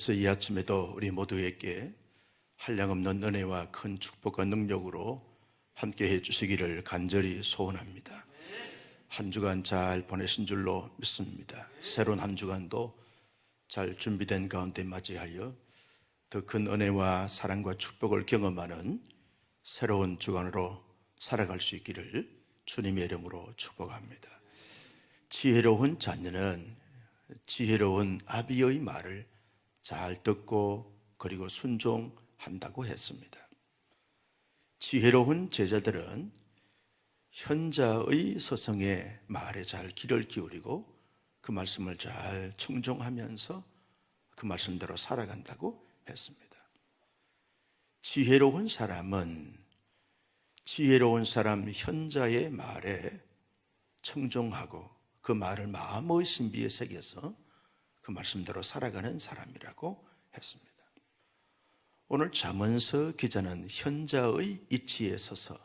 그래서 이 아침에도 우리 모두에게 한량없는 은혜와 큰 축복과 능력으로 함께 해주시기를 간절히 소원합니다. 한 주간 잘 보내신 줄로 믿습니다. 새로운 한 주간도 잘 준비된 가운데 맞이하여 더 큰 은혜와 사랑과 축복을 경험하는 새로운 주간으로 살아갈 수 있기를 주님의 이름으로 축복합니다. 지혜로운 자녀는 지혜로운 아비의 말을 잘 듣고 그리고 순종한다고 했습니다. 지혜로운 제자들은 현자의 스승의 말에 잘 귀를 기울이고 그 말씀을 잘 청종하면서 그 말씀대로 살아간다고 했습니다. 지혜로운 사람은 지혜로운 사람 현자의 말에 청종하고 그 말을 마음의 신비에 새겨서 그 말씀대로 살아가는 사람이라고 했습니다. 오늘 잠언서 기자는 현자의 이치에 서서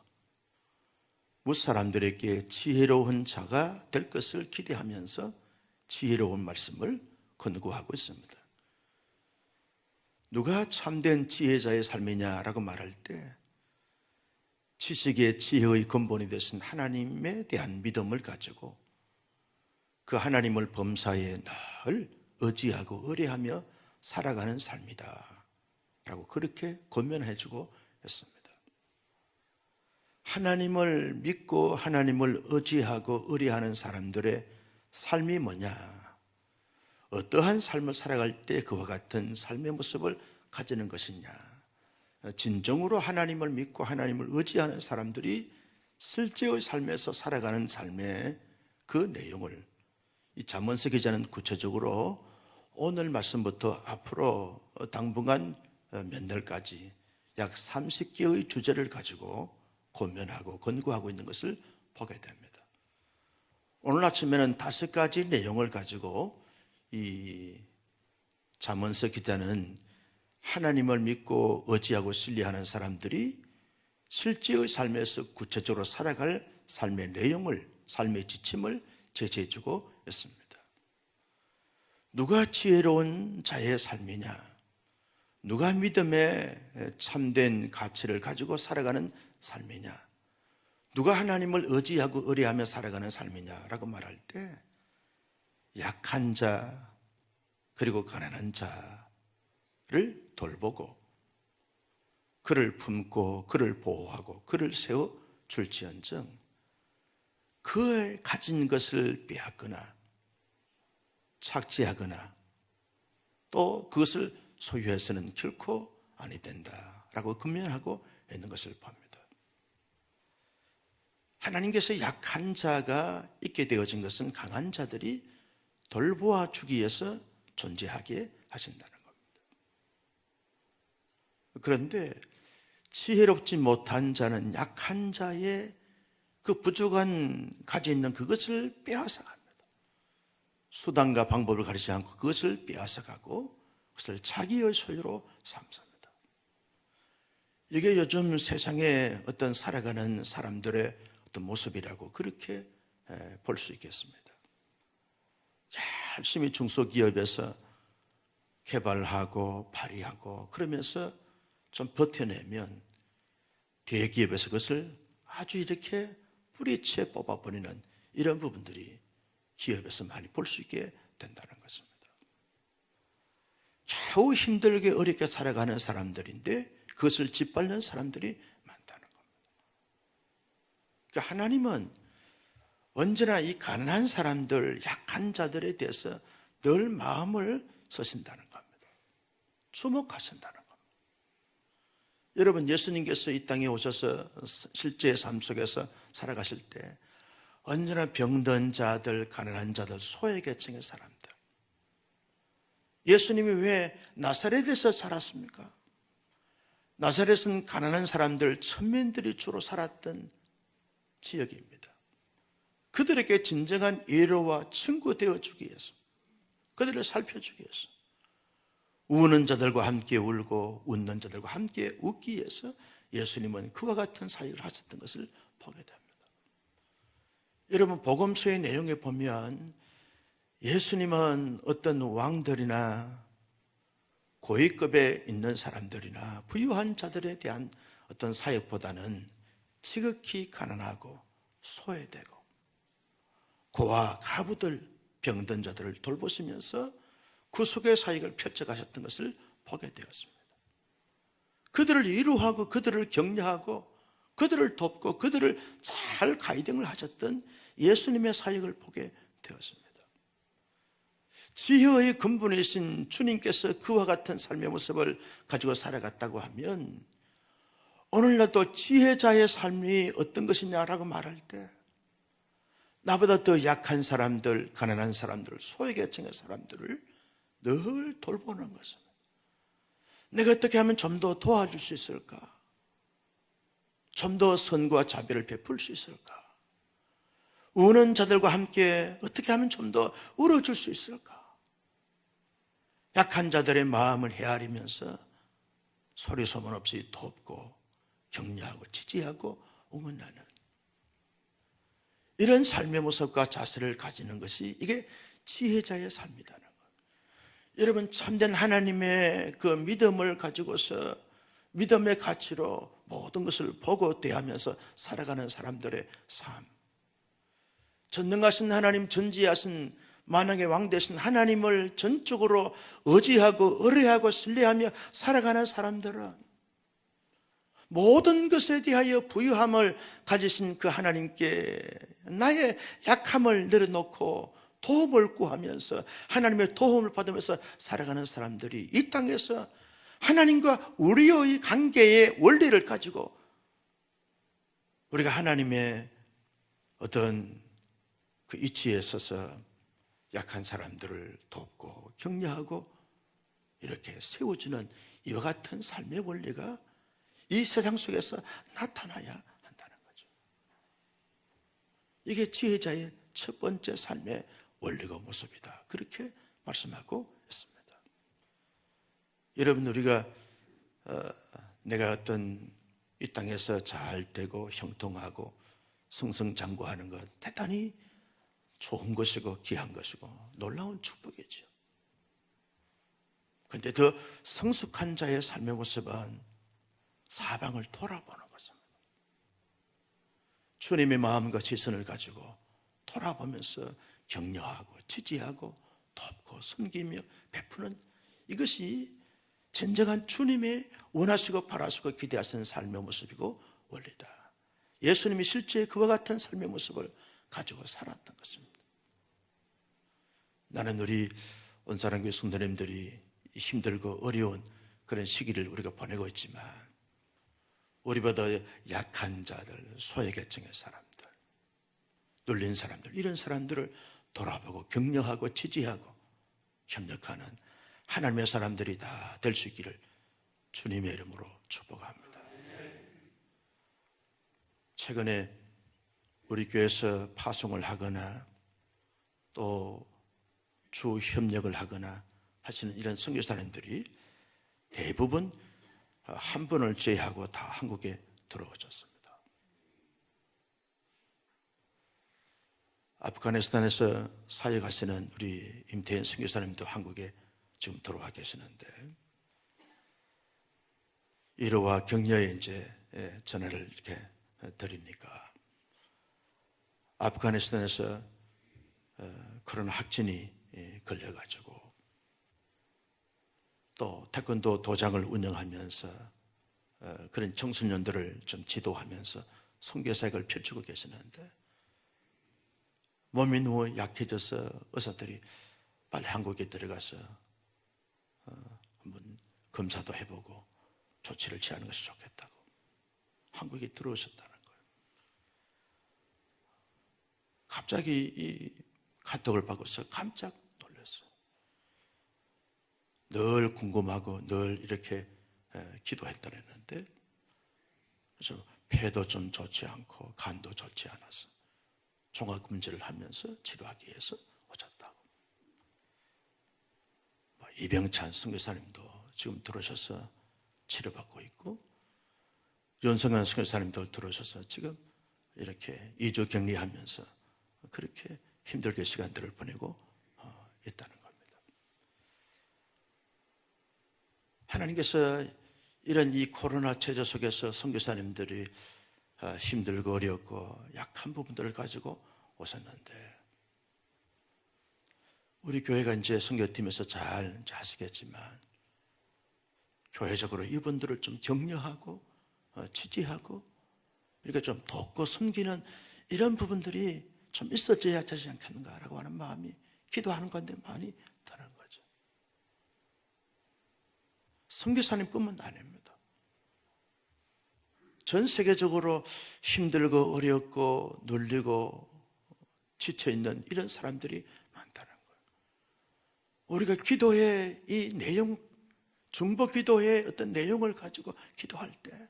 무사람들에게 지혜로운 자가 될 것을 기대하면서 지혜로운 말씀을 권고하고 있습니다. 누가 참된 지혜자의 삶이냐라고 말할 때 지식의 지혜의 근본이 되신 하나님에 대한 믿음을 가지고 그 하나님을 범사에 늘 의지하고 의뢰하며 살아가는 삶이다 라고 그렇게 권면해주고 했습니다. 하나님을 믿고 하나님을 의지하고 의뢰하는 사람들의 삶이 뭐냐? 어떠한 삶을 살아갈 때 그와 같은 삶의 모습을 가지는 것이냐? 진정으로 하나님을 믿고 하나님을 의지하는 사람들이 실제의 삶에서 살아가는 삶의 그 내용을 이 잠언서 기자는 구체적으로 오늘 말씀부터 앞으로 당분간 몇 날까지 약 30개의 주제를 가지고 고면하고 권고하고 있는 것을 보게 됩니다. 오늘 아침에는 5가지 내용을 가지고 이 잠언서 기자는 하나님을 믿고 의지하고 신뢰하는 사람들이 실제의 삶에서 구체적으로 살아갈 삶의 내용을, 삶의 지침을 제시해 주고 있습니다. 누가 지혜로운 자의 삶이냐? 누가 믿음의 참된 가치를 가지고 살아가는 삶이냐? 누가 하나님을 의지하고 의뢰하며 살아가는 삶이냐라고 말할 때 약한 자 그리고 가난한 자를 돌보고 그를 품고 그를 보호하고 그를 세워줄지언정 그의 가진 것을 빼앗거나 착취하거나 또 그것을 소유해서는 결코 아니 된다라고 금면하고 있는 것을 봅니다. 하나님께서 약한 자가 있게 되어진 것은 강한 자들이 돌보아 주기 위해서 존재하게 하신다는 겁니다. 그런데 지혜롭지 못한 자는 약한 자의 그 부족한 가지고 있는 그것을 빼앗아 갑니다. 수단과 방법을 가리지 않고 그것을 빼앗아 가고 그것을 자기의 소유로 삼습니다. 이게 요즘 세상에 어떤 살아가는 사람들의 어떤 모습이라고 그렇게 볼 수 있겠습니다. 열심히 중소기업에서 개발하고 발휘하고 그러면서 좀 버텨내면 대기업에서 그것을 아주 이렇게 뿌리채 뽑아버리는 이런 부분들이 기업에서 많이 볼 수 있게 된다는 것입니다. 겨우 힘들게 어렵게 살아가는 사람들인데 그것을 짓밟는 사람들이 많다는 겁니다. 그러니까 하나님은 언제나 이 가난한 사람들, 약한 자들에 대해서 늘 마음을 쓰신다는 겁니다. 주목하신다는 겁니다. 여러분, 예수님께서 이 땅에 오셔서 실제 삶 속에서 살아가실 때 언제나 병든 자들, 가난한 자들, 소외계층의 사람들. 예수님이 왜 나사렛에서 살았습니까? 나사렛은 가난한 사람들, 천민들이 주로 살았던 지역입니다. 그들에게 진정한 예로와 친구 되어주기 위해서, 그들을 살펴주기 위해서, 우는 자들과 함께 울고 웃는 자들과 함께 웃기 위해서 예수님은 그와 같은 사역을 하셨던 것을 보게 됩니다. 여러분, 복음서의 내용에 보면 예수님은 어떤 왕들이나 고위급에 있는 사람들이나 부유한 자들에 대한 어떤 사역보다는 지극히 가난하고 소외되고 고아 가부들 병든 자들을 돌보시면서 구속의 사역을 펼쳐가셨던 것을 보게 되었습니다. 그들을 위로하고 그들을 격려하고 그들을 돕고 그들을 잘 가이딩을 하셨던 예수님의 사역을 보게 되었습니다. 지혜의 근본이신 주님께서 그와 같은 삶의 모습을 가지고 살아갔다고 하면 오늘날도 지혜자의 삶이 어떤 것이냐라고 말할 때 나보다 더 약한 사람들, 가난한 사람들, 소외계층의 사람들을 늘 돌보는 것입니다. 내가 어떻게 하면 좀 더 도와줄 수 있을까? 좀 더 선과 자비를 베풀 수 있을까? 우는 자들과 함께 어떻게 하면 좀 더 울어줄 수 있을까? 약한 자들의 마음을 헤아리면서 소리 소문 없이 돕고 격려하고 지지하고 응원하는 이런 삶의 모습과 자세를 가지는 것이 이게 지혜자의 삶이라는 것. 여러분, 참된 하나님의 그 믿음을 가지고서 믿음의 가치로 모든 것을 보고 대하면서 살아가는 사람들의 삶, 전능하신 하나님, 전지하신 만왕의 왕 되신 하나님을 전적으로 의지하고 의뢰하고 신뢰하며 살아가는 사람들은 모든 것에 대하여 부유함을 가지신 그 하나님께 나의 약함을 내려놓고 도움을 구하면서 하나님의 도움을 받으면서 살아가는 사람들이 이 땅에서 하나님과 우리의 관계의 원리를 가지고 우리가 하나님의 어떤 그 이치에 서서 약한 사람들을 돕고 격려하고 이렇게 세워주는 이와 같은 삶의 원리가 이 세상 속에서 나타나야 한다는 거죠. 이게 지혜자의 첫 번째 삶의 원리고 모습이다. 그렇게 말씀하고 있습니다. 여러분, 우리가 내가 어떤 이 땅에서 잘 되고 형통하고 승승장구하는 것 대단히 좋은 것이고 귀한 것이고 놀라운 축복이죠. 그런데 더 성숙한 자의 삶의 모습은 사방을 돌아보는 것입니다. 주님의 마음과 지선을 가지고 돌아보면서 격려하고 지지하고 돕고 섬기며 베푸는 이것이 진정한 주님의 원하시고 바라시고 기대하시는 삶의 모습이고 원리다. 예수님이 실제 그와 같은 삶의 모습을 가지고 살았던 것입니다. 나는 우리 온사랑교회 성도님들이 힘들고 어려운 그런 시기를 우리가 보내고 있지만 우리보다 약한 자들, 소외계층의 사람들, 눌린 사람들, 이런 사람들을 돌아보고 격려하고 지지하고 협력하는 하나님의 사람들이 다 될 수 있기를 주님의 이름으로 축복합니다. 최근에 우리 교회에서 파송을 하거나 또 주 협력을 하거나 하시는 이런 선교사님들이 대부분 한 분을 제외하고 다 한국에 들어오셨습니다. 아프가니스탄에서 사역하시는 우리 임태현 선교사님도 한국에 지금 들어와 계시는데 위로와 격려에 이제 전화를 이렇게 드리니까 아프가니스탄에서 그런 확진이 걸려가지고 또 태권도 도장을 운영하면서 그런 청소년들을 좀 지도하면서 선교사역을 펼치고 계시는데 몸이 너무 약해져서 의사들이 빨리 한국에 들어가서 한번 검사도 해보고 조치를 취하는 것이 좋겠다고 한국에 들어오셨다는 거예요. 갑자기 이 카톡을 받고서 깜짝 놀랐어요. 늘 궁금하고 늘 이렇게 기도했더랬는데 그래서 폐도 좀 좋지 않고 간도 좋지 않아서 종합검진을 하면서 치료하기 위해서 오셨다고. 이병찬 선교사님도 지금 들어오셔서 치료받고 있고 윤성현 선교사님도 들어오셔서 지금 이렇게 2주 격리하면서 그렇게 힘들게 시간들을 보내고 있다는 겁니다. 하나님께서 이런 이 코로나 체제 속에서 선교사님들이 힘들고 어렵고 약한 부분들을 가지고 오셨는데, 우리 교회가 이제 선교팀에서 잘 아시겠지만 교회적으로 이분들을 좀 격려하고 지지하고 이렇게 좀 돕고 섬기는 이런 부분들이 좀 있어져야 되지 않겠는가라고 하는 마음이, 기도하는 건데 많이 드는 거죠. 선교사님뿐만 아닙니다. 전 세계적으로 힘들고 어렵고 눌리고 지쳐있는 이런 사람들이 많다는 거예요. 우리가 기도의 이 내용, 중보 기도의 어떤 내용을 가지고 기도할 때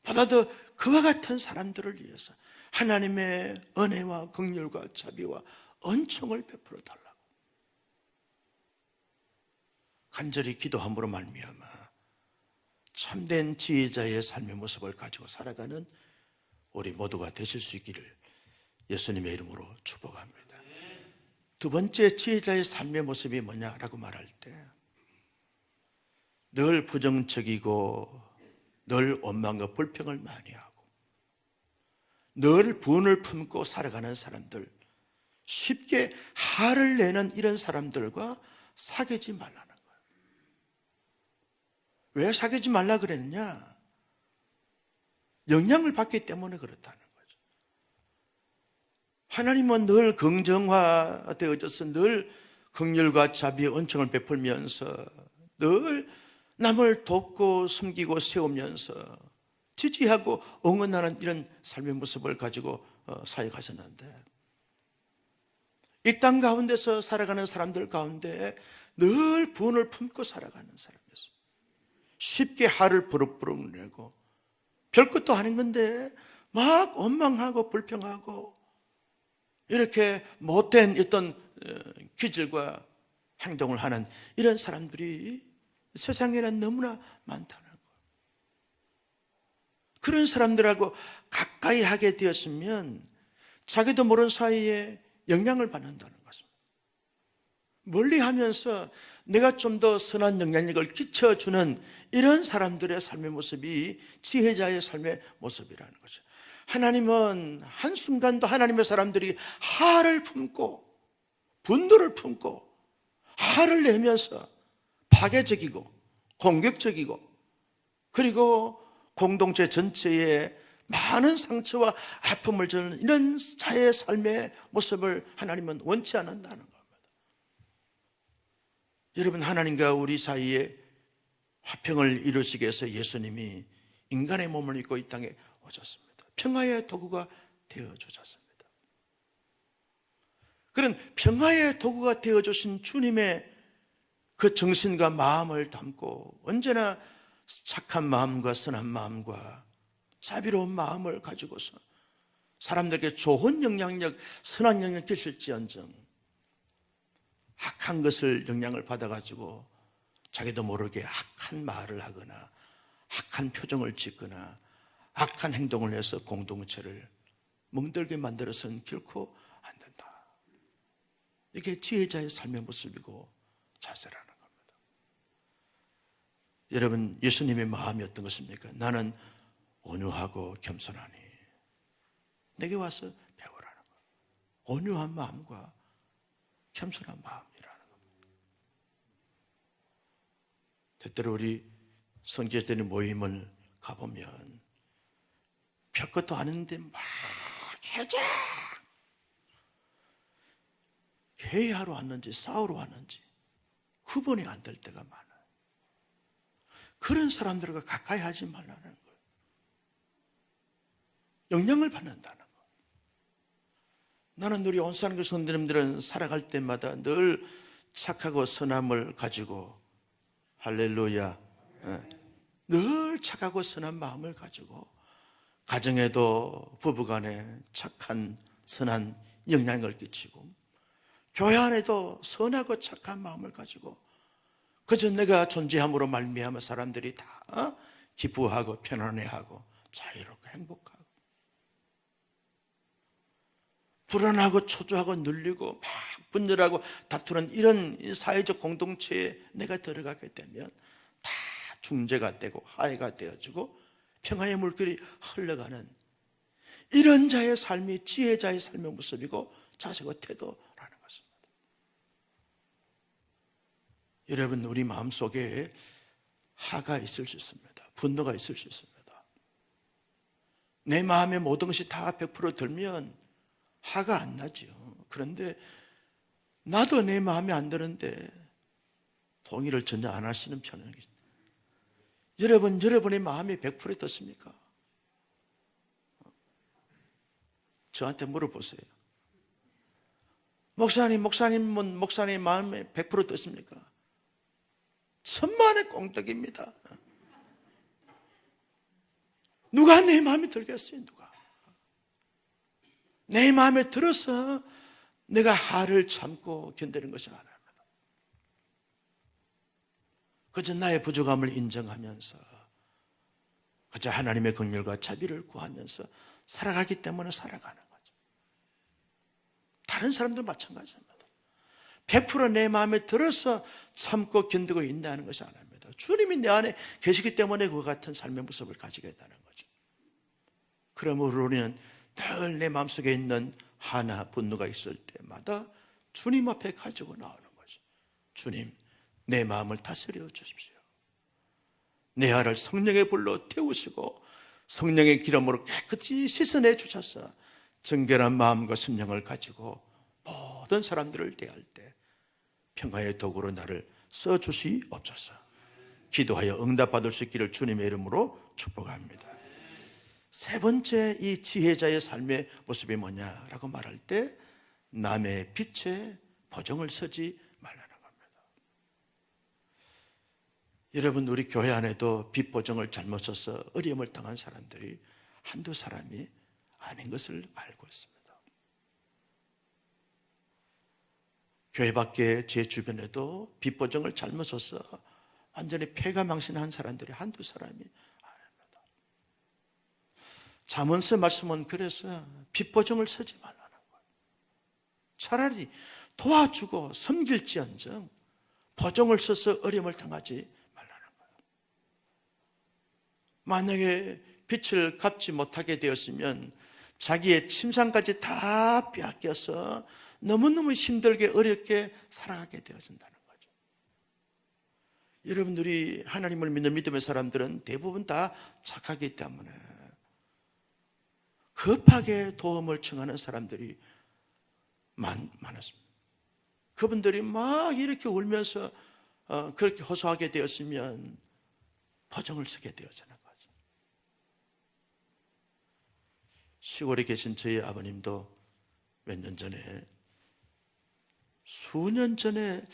보다 더 그와 같은 사람들을 위해서 하나님의 은혜와 긍휼과 자비와 은총을 베풀어 달라고 간절히 기도함으로 말미암아 참된 지혜자의 삶의 모습을 가지고 살아가는 우리 모두가 되실 수 있기를 예수님의 이름으로 축복합니다. 두 번째 지혜자의 삶의 모습이 뭐냐라고 말할 때, 늘 부정적이고 늘 원망과 불평을 많이 하고 늘 분을 품고 살아가는 사람들, 쉽게 화를 내는 이런 사람들과 사귀지 말라는 거예요. 왜 사귀지 말라 그랬느냐? 영향을 받기 때문에 그렇다는 거죠. 하나님은 늘 긍정화되어져서 늘 긍휼과 자비의 은총을 베풀면서 늘 남을 돕고 섬기고 세우면서 지지하고 응원하는 이런 삶의 모습을 가지고 사역하셨는데, 이 땅 가운데서 살아가는 사람들 가운데 늘 분을 품고 살아가는 사람이었어요. 쉽게 화를 부럭부럭 내고 별것도 아닌 건데 막 원망하고 불평하고 이렇게 못된 어떤 기질과 행동을 하는 이런 사람들이 세상에는 너무나 많다는 거예요. 그런 사람들하고 가까이 하게 되었으면 자기도 모르는 사이에 영향을 받는다는 것입니다. 멀리 하면서 내가 좀 더 선한 영향력을 끼쳐주는 이런 사람들의 삶의 모습이 지혜자의 삶의 모습이라는 거죠. 하나님은 한순간도 하나님의 사람들이 화를 품고 분노를 품고 화를 내면서 파괴적이고 공격적이고 그리고 공동체 전체에 많은 상처와 아픔을 주는 이런 자의 삶의 모습을 하나님은 원치 않는다는 겁니다. 여러분, 하나님과 우리 사이에 화평을 이루시기 위해서 예수님이 인간의 몸을 입고 이 땅에 오셨습니다. 평화의 도구가 되어주셨습니다. 그런 평화의 도구가 되어주신 주님의 그 정신과 마음을 담고 언제나 착한 마음과 선한 마음과 자비로운 마음을 가지고서 사람들에게 좋은 영향력, 선한 영향을 끼칠지언정 악한 것을 영향을 받아가지고 자기도 모르게 악한 말을 하거나 악한 표정을 짓거나 악한 행동을 해서 공동체를 멍들게 만들어서는 결코 안 된다. 이게 지혜자의 삶의 모습이고 자세라는 겁니다. 여러분, 예수님의 마음이 어떤 것입니까? 나는 온유하고 겸손하니 내게 와서 배우라는 거예요. 온유한 마음과 겸손한 마음이라는 겁니다. 때때로 우리 선교사들의 모임을 가보면 별것도 아닌데 막 해자 회의하러 왔는지 싸우러 왔는지 구분이 안 될 때가 많아요. 그런 사람들과 가까이 하지 말라는 거예요. 영향을 받는다는 거예요. 나는 우리 온산교 성도님들은 살아갈 때마다 늘 착하고 선함을 가지고 할렐루야, 늘 착하고 선한 마음을 가지고 가정에도 부부간에 착한 선한 영향을 끼치고 교회 안에도 선하고 착한 마음을 가지고 그저 내가 존재함으로 말미암아 사람들이 다 기뻐하고 편안해하고 자유롭고 행복하고, 불안하고 초조하고 눌리고 막 분열하고 다투는 이런 사회적 공동체에 내가 들어가게 되면 다 중재가 되고 화해가 되어지고 평화의 물결이 흘러가는 이런 자의 삶이 지혜자의 삶의 모습이고 자세고 태도라는 것입니다. 여러분, 우리 마음속에 화가 있을 수 있습니다. 분노가 있을 수 있습니다. 내 마음에 모든 것이 다 100% 들면 화가 안 나지요. 그런데 나도 내 마음에 안 드는데 동의를 전혀 안 하시는 편은 여러분의 마음이 100% 떴습니까? 저한테 물어보세요. 목사님은 목사님 마음에 100% 떴습니까? 천만의 꽁떡입니다. 누가 내 마음에 들겠어요? 누가? 내 마음에 들어서 내가 화를 참고 견디는 것이 아닙니다. 그저 나의 부족함을 인정하면서 그저 하나님의 긍휼과 자비를 구하면서 살아가기 때문에 살아가는 거죠. 다른 사람들 마찬가지입니다. 100% 내 마음에 들어서 참고 견디고 있다는 것이 아닙니다. 주님이 내 안에 계시기 때문에 그와 같은 삶의 모습을 가지게 되는 거죠. 그러므로 우리는 늘 내 마음속에 있는 화나 분노가 있을 때마다 주님 앞에 가지고 나오는 거죠. 주님, 내 마음을 다스려 주십시오. 내 화를 성령의 불로 태우시고 성령의 기름으로 깨끗이 씻어내 주셔서 정결한 마음과 심령을 가지고 모든 사람들을 대할 때 평화의 도구로 나를 써주시옵소서. 기도하여 응답받을 수 있기를 주님의 이름으로 축복합니다. 세 번째, 이 지혜자의 삶의 모습이 뭐냐라고 말할 때 남의 빛에 보정을 서지 말라는 겁니다. 여러분, 우리 교회 안에도 빛 보정을 잘못 써서 어려움을 당한 사람들이 한두 사람이 아닌 것을 알고 있습니다. 교회 밖에 제 주변에도 빛 보정을 잘못 써서 완전히 폐가 망신한 사람들이 한두 사람이 잠언서 말씀은 그래서 빛보정을 서지 말라는 거예요. 차라리 도와주고 섬길지언정 보정을 써서 어려움을 당하지 말라는 거예요. 만약에 빛을 갚지 못하게 되었으면 자기의 침상까지 다 빼앗겨서 너무너무 힘들게 어렵게 살아가게 되어진다는 거죠. 여러분들이 하나님을 믿는 믿음의 사람들은 대부분 다 착하기 때문에 급하게 도움을 청하는 사람들이 많았습니다. 그분들이 막 이렇게 울면서 그렇게 호소하게 되었으면 보정을 서게 되어지는 거죠. 시골에 계신 저희 아버님도 몇 년 전에, 수년 전에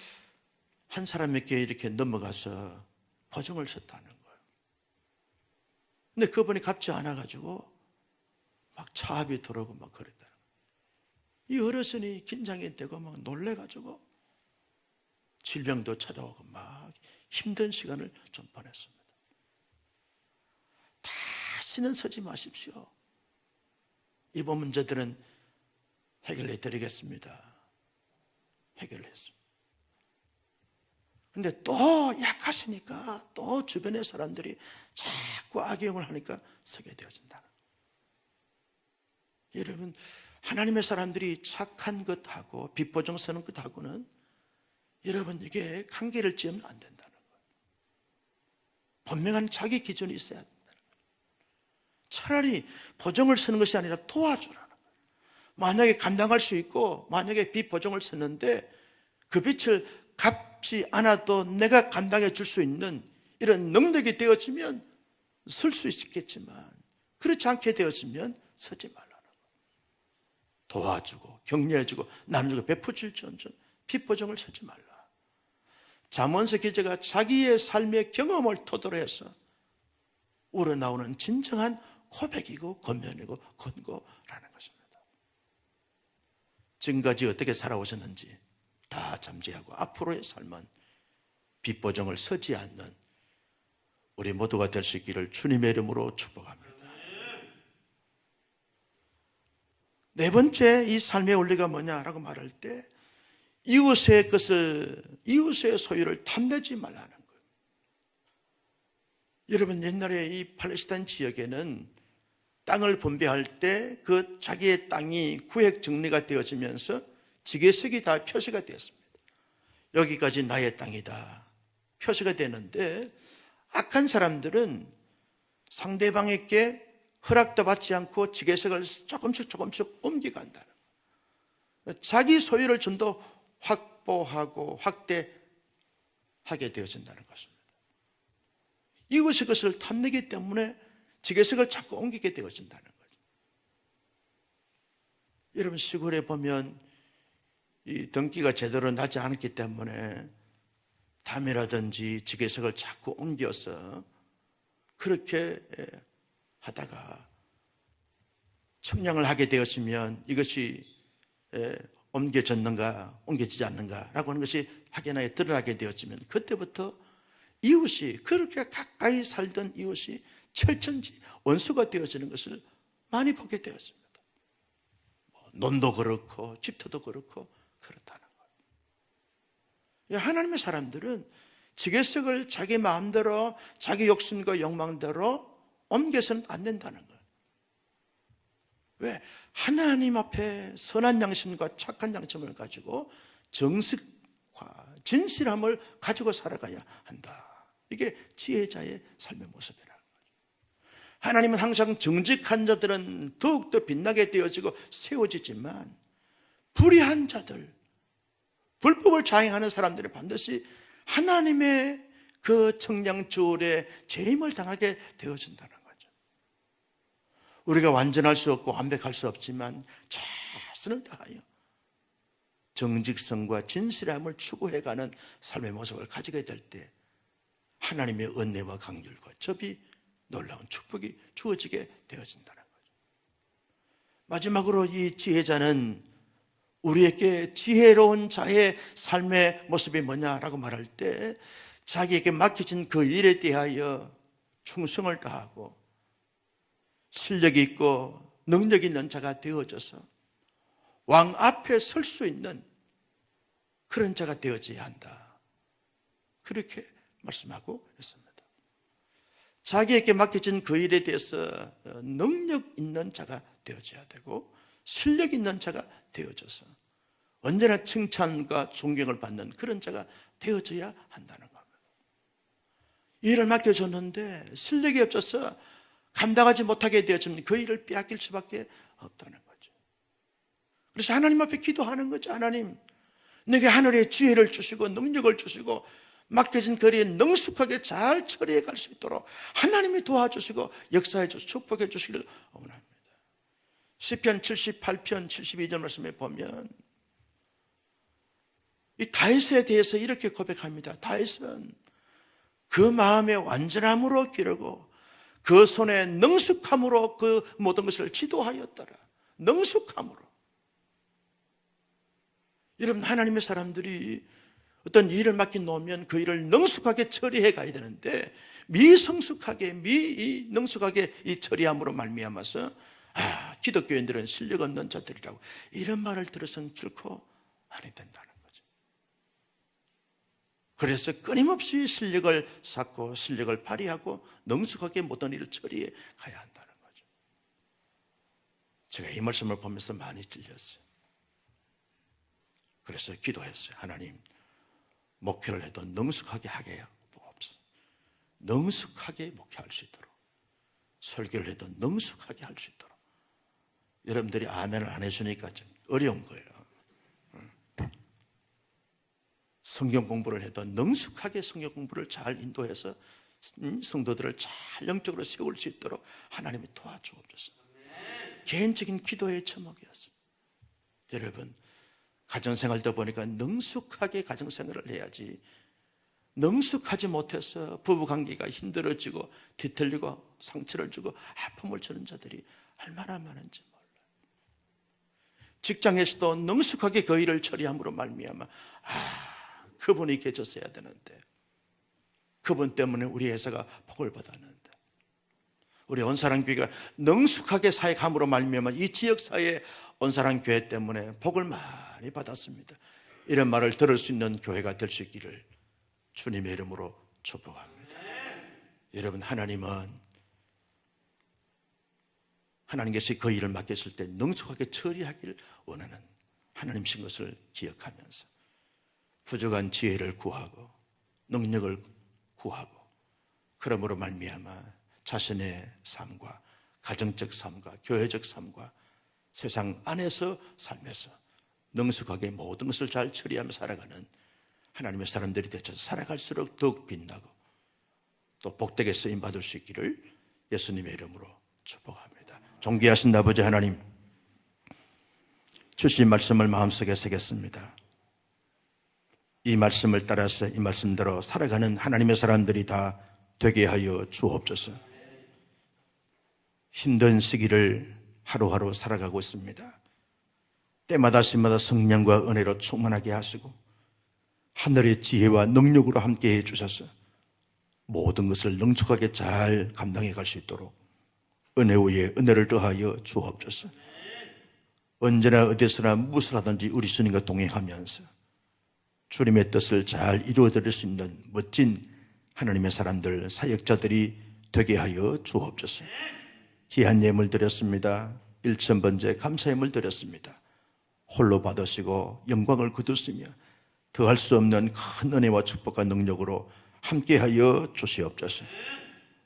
한 사람에게 이렇게 넘어가서 보정을 썼다는 거예요. 근데 그분이 갚지 않아가지고 막 차압이 들어오고 막 그랬다는 거예요. 이 어르신이 긴장이 되고 막 놀래가지고 질병도 찾아오고 막 힘든 시간을 좀 보냈습니다. 다시는 서지 마십시오. 이번 문제들은 해결해 드리겠습니다. 해결했습니다. 근데 또 약하시니까 또 주변의 사람들이 자꾸 악용을 하니까 서게 되어진다는 거예요. 여러분, 하나님의 사람들이 착한 것하고 빛보정 서는 것하고는 여러분, 이게 관계를 지으면 안 된다는 거예요. 분명한 자기 기준이 있어야 된다는 거예요. 차라리 보정을 서는 것이 아니라 도와주라는 거예요. 만약에 감당할 수 있고 만약에 빛보정을 섰는데 그 빛을 갚지 않아도 내가 감당해 줄 수 있는 이런 능력이 되어지면 설 수 있겠지만 그렇지 않게 되어지면 서지 말라. 도와주고 격려해주고 나눠주고 베푸질지언정 빛보정을 서지 말라. 잠언서 기자가 자기의 삶의 경험을 토대로 해서 우러나오는 진정한 고백이고 권면이고 권고라는 것입니다. 지금까지 어떻게 살아오셨는지 다 잠재하고 앞으로의 삶은 빛보정을 서지 않는 우리 모두가 될 수 있기를 주님의 이름으로 축복합니다. 네 번째, 이 삶의 원리가 뭐냐라고 말할 때 이웃의 소유를 탐내지 말라는 거예요. 여러분, 옛날에 이 팔레스타인 지역에는 땅을 분배할 때 그 자기의 땅이 구획 정리가 되어지면서 지게색이 다 표시가 되었습니다. 여기까지 나의 땅이다 표시가 되는데, 악한 사람들은 상대방에게 허락도 받지 않고 지게색을 조금씩 옮겨간다는 거예요. 자기 소유를 좀 더 확보하고 확대하게 되어진다는 것입니다. 이것이 그것을 탐내기 때문에 지게색을 자꾸 옮기게 되어진다는 거죠. 여러분, 시골에 보면 이 등기가 제대로 나지 않았기 때문에 담이라든지 지게색을 자꾸 옮겨서 그렇게 하다가 청량을 하게 되었으면 이것이 옮겨졌는가 옮겨지지 않는가라고 하는 것이 확연하게 드러나게 되었으면, 그때부터 이웃이, 그렇게 가까이 살던 이웃이 철천지 원수가 되어지는 것을 많이 보게 되었습니다. 논도 그렇고 집터도 그렇고 그렇다는 거예요. 하나님의 사람들은 지게색을 자기 마음대로 자기 욕심과 욕망대로 옮겨서는 안 된다는 거예요. 왜? 하나님 앞에 선한 양심과 착한 양심을 가지고 정직과 진실함을 가지고 살아가야 한다. 이게 지혜자의 삶의 모습이라는 거죠. 하나님은 항상 정직한 자들은 더욱더 빛나게 되어지고 세워지지만, 불의한 자들, 불법을 자행하는 사람들은 반드시 하나님의 그 청량주울에 재임을 당하게 되어진다는 거죠. 우리가 완전할 수 없고 완벽할 수 없지만 최선을 다하여 정직성과 진실함을 추구해가는 삶의 모습을 가지게 될 때 하나님의 은혜와 긍휼과 접이 놀라운 축복이 주어지게 되어진다는 거죠. 마지막으로 이 지혜자는 우리에게 지혜로운 자의 삶의 모습이 뭐냐라고 말할 때, 자기에게 맡겨진 그 일에 대하여 충성을 다하고 실력이 있고 능력이 있는 자가 되어져서 왕 앞에 설 수 있는 그런 자가 되어져야 한다. 그렇게 말씀하고 있습니다. 자기에게 맡겨진 그 일에 대해서 능력 있는 자가 되어져야 되고 실력 있는 자가 되어져서 언제나 칭찬과 존경을 받는 그런 자가 되어져야 한다는 겁니다. 일을 맡겨줬는데 실력이 없어서 감당하지 못하게 되어지면 그 일을 빼앗길 수밖에 없다는 거죠. 그래서 하나님 앞에 기도하는 거죠. 하나님, 내게 하늘의 지혜를 주시고 능력을 주시고 맡겨진 거리에 능숙하게 잘 처리해 갈 수 있도록 하나님이 도와주시고 역사해 주시고 축복해 주시기를 원합니다. 시편 78편 72절 말씀에 보면 이 다윗에 대해서 이렇게 고백합니다. 다윗은 그 마음의 완전함으로 기르고 그 손의 능숙함으로 그 모든 것을 지도하였더라. 능숙함으로. 여러분, 하나님의 사람들이 어떤 일을 맡겨 놓으면 그 일을 능숙하게 처리해 가야 되는데, 미성숙하게 능숙하게 이 처리함으로 말미암아서 기독교인들은 실력 없는 자들이라고 이런 말을 들어서는 결코 아니 된다는 거죠. 그래서 끊임없이 실력을 쌓고 실력을 발휘하고 능숙하게 모든 일을 처리해 가야 한다는 거죠. 제가 이 말씀을 보면서 많이 찔렸어요. 그래서 기도했어요. 하나님, 목회를 해도 능숙하게 하게 없어. 능숙하게 목회할 수 있도록, 설교를 해도 능숙하게 할 수 있도록. 여러분들이 아멘을 안 해주니까 좀 어려운 거예요. 성경 공부를 해도 능숙하게 성경 공부를 잘 인도해서 성도들을 잘 영적으로 세울 수 있도록 하나님이 도와주옵소서. 개인적인 기도의 제목이었습니다. 여러분, 가정생활도 보니까 능숙하게 가정생활을 해야지, 능숙하지 못해서 부부관계가 힘들어지고 뒤틀리고 상처를 주고 아픔을 주는 자들이 얼마나 많은지 몰라요. 직장에서도 능숙하게 그 일을 처리함으로 말미암아 그분이 계셨어야 되는데, 그분 때문에 우리 회사가 복을 받았는데, 우리 온사랑교회가 능숙하게 사역함으로 말미암아 이 지역사회의 온사랑교회 때문에 복을 많이 받았습니다. 이런 말을 들을 수 있는 교회가 될 수 있기를 주님의 이름으로 축복합니다. 여러분, 하나님께서 그 일을 맡겼을 때 능숙하게 처리하기를 원하는 하나님이신 것을 기억하면서 부족한 지혜를 구하고 능력을 구하고, 그러므로 말미암아 자신의 삶과 가정적 삶과 교회적 삶과 세상 안에서 살면서 능숙하게 모든 것을 잘 처리하며 살아가는 하나님의 사람들이 되셔서 살아갈수록 더욱 빛나고 또 복되게 쓰임받을 수 있기를 예수님의 이름으로 축복합니다. 존귀하신 아버지 하나님, 주신 말씀을 마음속에 새겼습니다. 이 말씀을 따라서 이 말씀대로 살아가는 하나님의 사람들이 다 되게 하여 주옵소서. 힘든 시기를 하루하루 살아가고 있습니다. 때마다 시마다 성령과 은혜로 충만하게 하시고 하늘의 지혜와 능력으로 함께해 주셔서 모든 것을 능숙하게 잘 감당해 갈 수 있도록 은혜 위에 은혜를 더하여 주옵소서. 언제나 어디서나 무엇을 하든지 우리 주님과 동행하면서 주님의 뜻을 잘 이루어드릴 수 있는 멋진 하나님의 사람들, 사역자들이 되게 하여 주옵소서. 귀한 예물 드렸습니다. 1,000번째 감사 예물 드렸습니다. 홀로 받으시고 영광을 거두시며 더할 수 없는 큰 은혜와 축복과 능력으로 함께하여 주시옵소서.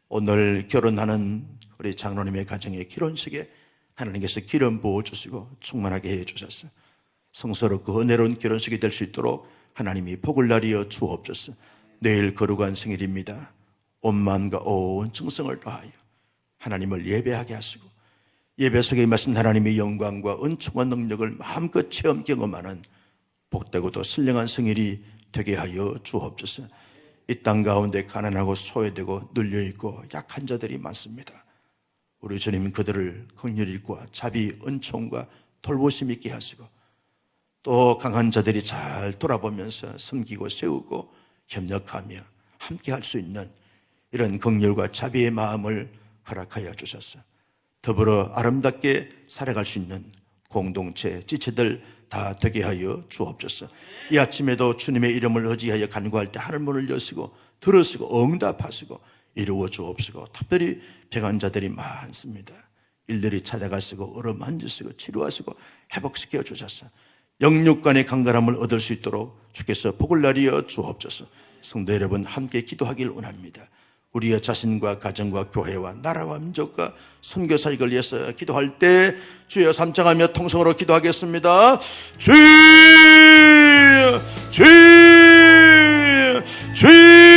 오늘 결혼하는 우리 장로님의 가정의 결혼식에 하나님께서 기름 부어주시고 충만하게 해주셔서 성스럽고 은혜로운 결혼식이 될 수 있도록 하나님이 복을 나리어 주옵소서. 내일 거룩한 생일입니다. 온 마음과 온 정성을 다하여 하나님을 예배하게 하시고 예배 속에 임하신 하나님의 영광과 은총과 능력을 마음껏 체험 경험하는 복되고도 신령한 생일이 되게 하여 주옵소서. 이 땅 가운데 가난하고 소외되고 눌려있고 약한 자들이 많습니다. 우리 주님 그들을 긍휼과 자비, 은총과 돌보심 있게 하시고 또 강한 자들이 잘 돌아보면서 섬기고 세우고 협력하며 함께 할 수 있는 이런 긍휼과 자비의 마음을 허락하여 주셔서 더불어 아름답게 살아갈 수 있는 공동체, 지체들 다 되게 하여 주옵소서. 이 아침에도 주님의 이름을 의지하여 간구할 때 하늘문을 여시고 들으시고 응답하시고 이루어 주옵시고, 특별히 병한 자들이 많습니다. 일들이 찾아가시고 어루만지시고 치료하시고 회복시켜 주셔서 영육간의 강건함을 얻을 수 있도록 주께서 복을 나리어 주옵소서. 성도 여러분, 함께 기도하길 원합니다. 우리의 자신과 가정과 교회와 나라와 민족과 선교사역을 위해서 기도할 때 주여 삼창하며 통성으로 기도하겠습니다. 주여, 주여, 주여.